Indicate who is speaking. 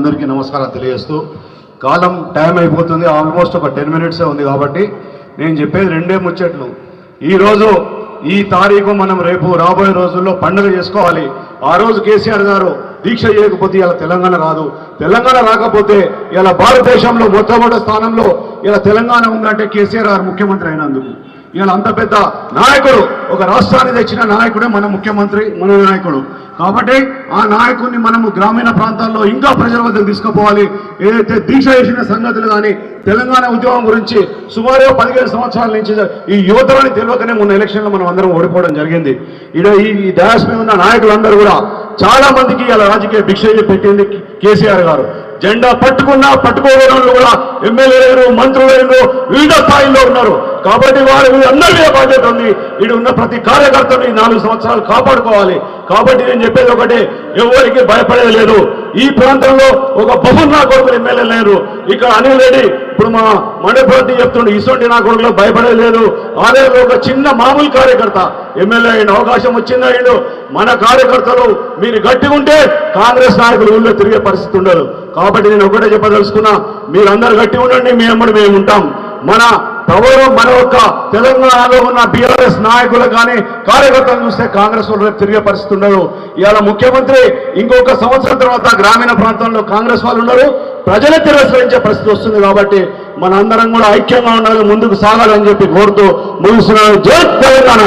Speaker 1: అందరికీ నమస్కారం తెలియజేస్తూ కాలం టైం అయిపోతుంది, ఆల్మోస్ట్ ఒక 10 minutes ఉంది కాబట్టి నేను చెప్పేది రెండే ముచ్చట్లు. ఈరోజు ఈ తారీఖు మనం రేపు రాబోయే రోజుల్లో పండుగ చేసుకోవాలి. ఆ రోజు కేసీఆర్ గారు దీక్ష చేయకపోతే ఇలా తెలంగాణ రాదు. తెలంగాణ రాకపోతే ఇలా భారతదేశంలో మొట్టమొదటి స్థానంలో ఇలా తెలంగాణ ఉందంటే కేసీఆర్ గారు ముఖ్యమంత్రి అయినందుకు. ఇలా అంత పెద్ద నాయకుడు, ఒక రాష్ట్రాన్ని తెచ్చిన నాయకుడే మన ముఖ్యమంత్రి, మన నాయకుడు. కాబట్టి ఆ నాయకుడిని మనము గ్రామీణ ప్రాంతాల్లో ఇంకా ప్రజల వద్దకు తీసుకుపోవాలి. ఏదైతే దీక్ష చేసిన సంగతులు కానీ తెలంగాణ ఉద్యమం గురించి సుమారు 15 సంవత్సరాల నుంచి ఈ యువతలని తెలియకనే మొన్న ఎలక్షన్లో మనం అందరం ఓడిపోవడం జరిగింది. ఈ డాష్ మీద ఉన్న నాయకులందరూ కూడా చాలా మందికి ఇలా రాజకీయ భిక్ష పెట్టింది కేసీఆర్ గారు. జెండా పట్టుకున్నా పట్టుకోవడంలో కూడా ఎమ్మెల్యేలు, మంత్రులు వివిధ స్థాయిల్లో ఉన్నారు. కాబట్టి వారి అందరి బాధ్యత ఉంది. ఇక్కడ ఉన్న ప్రతి కార్యకర్తని 4 సంవత్సరాలు కాపాడుకోవాలి. కాబట్టి నేను చెప్పేది ఒకటే, ఎవరికి భయపడేది లేదు. ఈ ప్రాంతంలో ఒక బహున్ నా కొడుకులు ఎమ్మెల్యే లేరు. ఇక్కడ అనిల్ రెడ్డి ఇప్పుడు మా మండపతి చెప్తుండే, ఇటువంటి నా కొడుకులో భయపడేది లేదు. అదే ఒక చిన్న మామూలు కార్యకర్త ఎమ్మెల్యే అయిన అవకాశం వచ్చిందయ్యాడు. మన కార్యకర్తలు మీరు గట్టిగా ఉంటే కాంగ్రెస్ నాయకులు ఊళ్ళో తిరిగే పరిస్థితి ఉండదు. కాబట్టి నేను ఒకటే చెప్పదలుచుకున్నా, మీరందరూ గట్టిగా ఉండండి, మీ అమ్మడి మేము ఉంటాం. మన యొక్క తెలంగాణలో ఉన్న బీఆర్ఎస్ నాయకులు కానీ కార్యకర్తలు చూస్తే కాంగ్రెస్ వాళ్ళు తిరిగే పరిస్థితి ఉండదు. ఇవాళ ముఖ్యమంత్రి ఇంకొక సంవత్సరం తర్వాత గ్రామీణ ప్రాంతంలో కాంగ్రెస్ వాళ్ళు ఉన్నారు, ప్రజలే తిరస్కరించే పరిస్థితి వస్తుంది. కాబట్టి మన అందరం కూడా ఐక్యంగా ఉండాలి, ముందుకు సాగాలని చెప్పి కోరుతూ ముగిస్తున్నాను. జై తెలంగాణ.